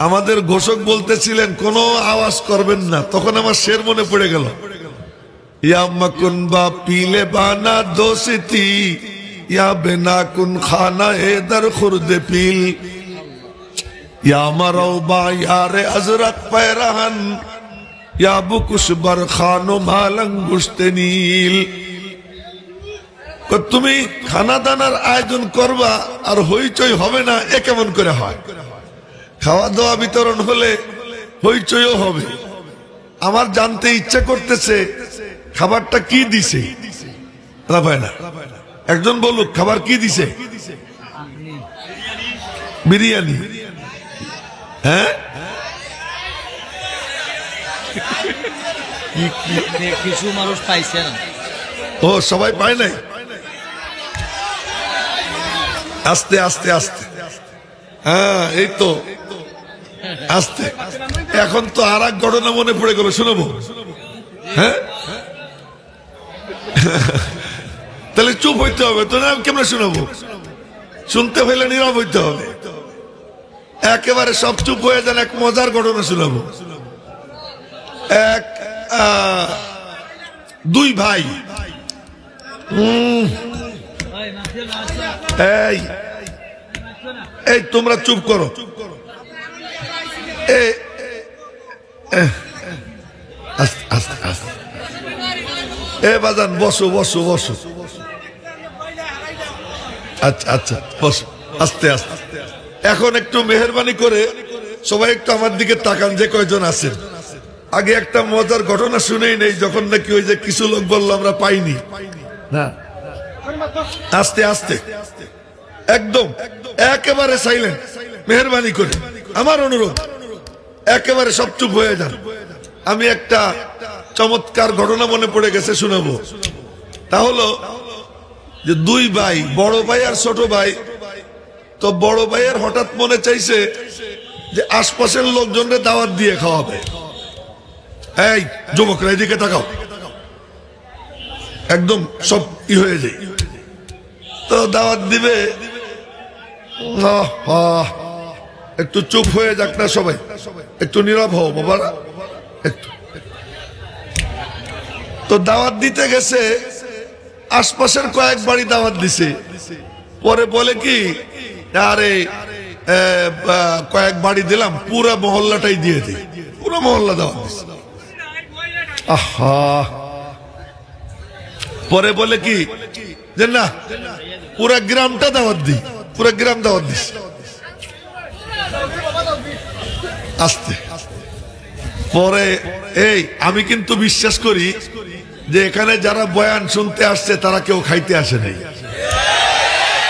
আমাদের ঘোষক বলতেছিলেন কোনো আওয়াজ করবেন না, তখন আমার শের মনে পড়ে গেল, ইয়া মাকুন বা পিলে বানা দোস্তি, ইয়া বেনা কুন খানা এদার খুরদে পিল, ইয়া মারাও বা ইয়ারে আজরাক পায়রাহান, ইয়া বুকুশবার খানো মালাঙ্গুশতে নীল। তুমি খানা দানার আয়োজন করবা আর হইচই হবে না, এ কেমন করে হয়? খাওয়া দাওয়া বিতরণ হলে হইচইও হবে। আমার জানতে ইচ্ছা করতেছে খাবারটা কি দিছে। না একজন বলুক খাবার কি দিছে? বিরিয়ানি। হ্যাঁ, কিছু মানুষ পাইছে না। ও সবাই পায় নাই। আস্তে আস্তে আস্তে, হ্যাঁ এই তো আস্তে। এখন তো আর এক ঘটনা মনে পড়ে গেল, শুনবো? হ্যাঁ, তাহলে চুপ হইতে হবে তো, না কেমন শুনবো? শুনতে হইলে নীরব হইতে হবে। একেবারে সব চুপ হয়ে যান, এক মজার ঘটনা শুনবো। এক দুই ভাই, এই তোমরা চুপ করো। এ বাজান বসো বসো বসো। আচ্ছা আচ্ছা বসো, আস্তে আস্তে। এখন একটু মেহরবানি করে সবাই একটু আমার দিকে তাকান, যে কয়জন আছেন। আগে একটা মজার ঘটনা শুনেই নেই, যখন নাকি ওই যে কিছু লোক বললো আমরা পাইনি। না, আস্তে আস্তে, একদম একেবারে সাইলেন্ট, মেহরবানি করে আমার অনুরোধ, একেবারে সব চুপ হয়ে যান। আমি একটা চমৎকার ঘটনা মনে পড়ে গেছে, শোনাবো। তা হলো যে দুই ভাই, বড় ভাই আর ছোট ভাই। তো বড় ভাইয়ের হঠাৎ মনে চাইছে যে আশপাশের লোকজনকে দাওয়াত দিয়ে খাওয়াবে। এই যুবকরা এদিকে তাকাও, একদম সব হয়ে যায়। তো দাওয়াত দিবে, একটু চুপ হয়ে যাক না সবাই, একটু নীরব হও বাবারা একটু। তো দাওয়াত দিতে গেছে, আশপাশের কয়েক বাড়ি দাওয়াত দিছে। পরে বলে কি, আরে কয়েক বাড়ি দিলাম, পুরো মহল্লাটাই দিয়ে দিই। পুরো মহল্লা দাওয়াত দিছে। আহা, পরে বলে কি যে না, পুরো গ্রামটা দাওয়াত দিই, পুরো গ্রাম দাওয়াত দিস। আস্তে পরে এই আমি কিন্তু বিশ্বাস করি যে এখানে যারা বয়ান শুনতে আসছে তারা কেউ খাইতে আসে নাই,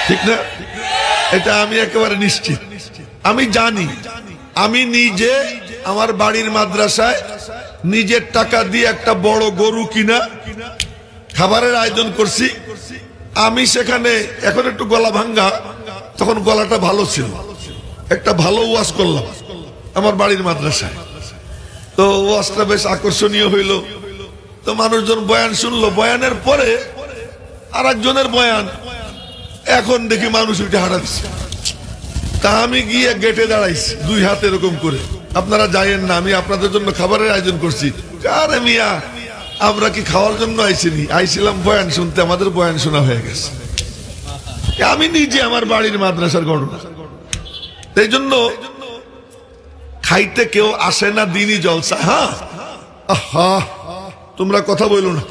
ঠিক না? এটা আমি একেবারে নিশ্চিত। আমি জানি, আমি নিজে আমার বাড়ির মাদ্রাসায় নিজের টাকা দিয়ে একটা বড় গরু কিনা খাবারের আয়োজন করছি। আমি সেখানে এখন একটু গলা ভাঙ্গা, তখন গলাটা ভালো ছিল, একটা ভালো ওয়াজ করলাম আমার বাড়ির মাদ্রাসায়। তো ওয়াজটা বেশ আকর্ষণীয় হইল। তো মানুষজন বয়ান শুনলো, বয়ানের পরে আর একজনের বয়ান। এখন দেখি মানুষ উঠে হাঁটা দিচ্ছে। তা আমি গিয়ে গেটে দাঁড়াইছি, দুই হাত এরকম করে, আপনারা যাইয়েন না, আমি আপনাদের জন্য খাবারের আয়োজন করছি। আরে মিয়া, আমরা কি খাওয়ার জন্য আইসিনি, আইছিলাম বয়ান শুনতে, আমাদের বয়ান শোনা হয়ে গেছে। আমি নিজে আমার বাড়ির মাদ্রাসার ঘটনা। এই জন্য খাইতে কেউ আসে না, দিনই জলসা। হ্যাঁ, আহা, তোমরা কথা বলো না,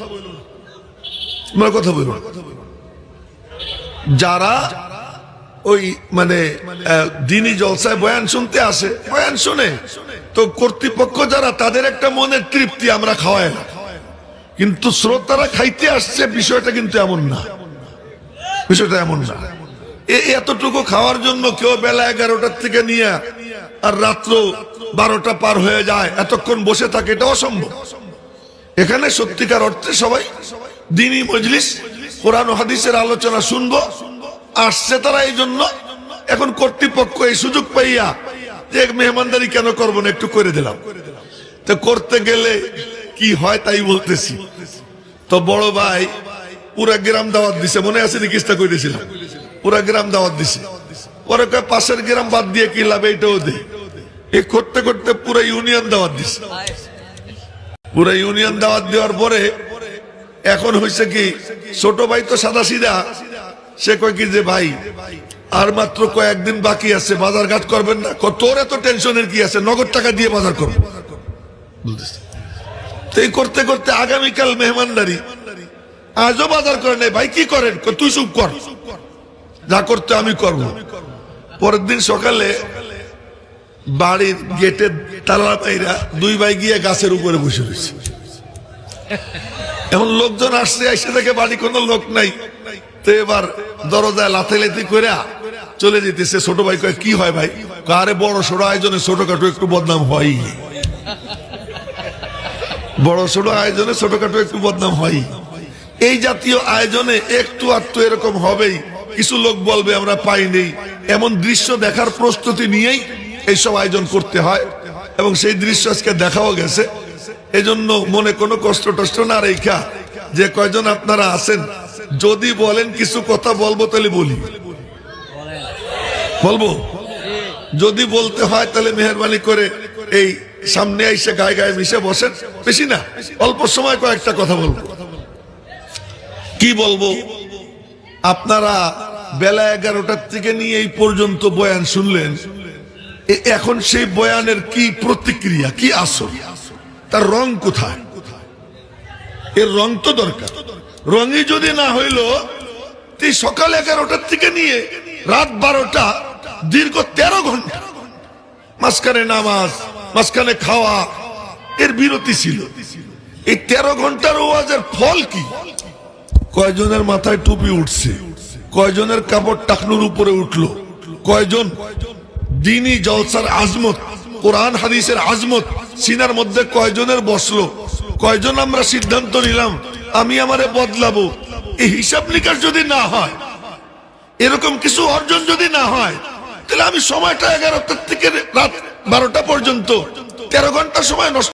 তোমরা কথা বলো না। যারা ওই মানে দিনই জলসায় বয়ান শুনতে আসে, বয়ান শুনে তো কর্তৃপক্ষ যারা, তাদের একটা মনের তৃপ্তি, আমরা খাওয়াই না। কিন্তু শ্রোতারা খাইতে আসছে, বিষয়টা কিন্তু এমন না, বিষয়টা এমন না। এতটুকু খাওয়ার জন্য কেউ বেলা 11টার থেকে নিয়ে আর রাত্র 12টা পার হয়ে যায়, এতক্ষণ বসে থাকে, এটা অসম্ভব। এখানে সত্যিকার অর্থে সবাই দ্বীনি মজলিস, কোরআন ও হাদিসের আলোচনা শুনবো আসছে তারা। এই জন্য এখন কর্তৃপক্ষ এই সুযোগ পাইয়া যে মেহমানদারি কেন করবো না, একটু করে দিলাম। তো করতে গেলে কি হয় তাই বলতেছি। তো বড় ভাই পুরা গ্রাম দাওয়াত দিছে, মনে আছে কিস্তা কইতেছিলাম, পুরা গ্রাম দাওয়াত দিছে। পরে পাশের গ্রাম বাদ দিয়ে কি লাভ, এইটাও দে। এ করতে করতে পুরো ইউনিয়ন দাওয়াত দিছে। পুরো ইউনিয়ন দাওয়াত দেওয়ার পরে এখন হয়েছে কি, ছোট ভাই তো সাদা সিধা, সে কয় কি যে ভাই আর মাত্র কয়েকদিন বাকি আছে, বাজার ঘাট করবেন না? তোর এত টেনশনের কি আছে, নগদ টাকা দিয়ে বাজার করবো। এই করতে করতে আগামীকাল মেহমানদারি, আজও বাজার করে নেই। ভাই কি করেন? তুই চুপ কর, যা করতে আমি করব। পরের দিন সকালে বাড়ির গেটে তালা পাইরা দুই ভাই গিয়ে গাছের উপরে বসে রয়েছে। এখন লোকজন আসছে, এসে দেখে বাড়ি কোনো লোক নাই, তো এবার দরজায় লাথালাথি করে চলে যেতেছে। ছোট ভাই কয় কি হয় ভাই? আরে বড় সড়ো আয়োজনে ছোটখাটো একটু বদনাম হয়, বড় সড়ো আয়োজনে ছোটখাটো একটু বদনাম হয়। এই জাতীয় আয়োজনে একটু আধটু এরকম হবেই, কিছু লোক বলবে আমরা পাইনি, এমন দৃশ্য দেখার প্রস্তুতি নিয়েই এইসব আয়োজন করতে হয়, এবং সেই দৃশ্য আজকে দেখাও গেছে। এজন্য মনে কোনো কষ্ট টষ্ট না রেখা, যে কয়জন আপনারা আছেন, যদি বলেন কিছু কথা বলবো তাহলে বলি, বলবো। যদি বলতে হয় তাহলে মেহরবানি করে এই সামনে এসে গায়ে গায়ে মিশে বসেন, বেশি না অল্প সময় কয়েকটা কথা বলবো। কি বলবো? আপনারা বেলা 11টার থেকে নিয়ে এই পর্যন্ত বয়ান শুনলেন, এখন সেই বয়ানের কি প্রতিক্রিয়া, কি আসর, তার রং কোথায়? এর রং তো দরকার। রঙই যদি না হইল, তুই সকাল 11টার থেকে নিয়ে রাত 12টা, দীর্ঘ 13 ঘন্টা, মাঝখানে নামাজ, মাঝখানে খাওয়া, এর বিরতি ছিল। এই 13 ঘন্টার ওয়াজের ফল কি? কয়জনের মাথায় টুপি উঠছে, কয়জনের কাপড় টাকনুর উপরে উঠলো, কয়জন দ্বীনি জলসার আজমত, কোরআন হাদিসের আজমত সিনার মধ্যে কয়জনের বসলো, কয়জন আমরা সিদ্ধান্ত নিলাম আমি আমারে বদলাবো। এই হিসাব নিকাশ যদি না হয়, এরকম কিছু অর্জন যদি না হয়, তাহলে আমি সময়টা 11টার থেকে রাত 12টা পর্যন্ত 13 ঘন্টা সময় নষ্ট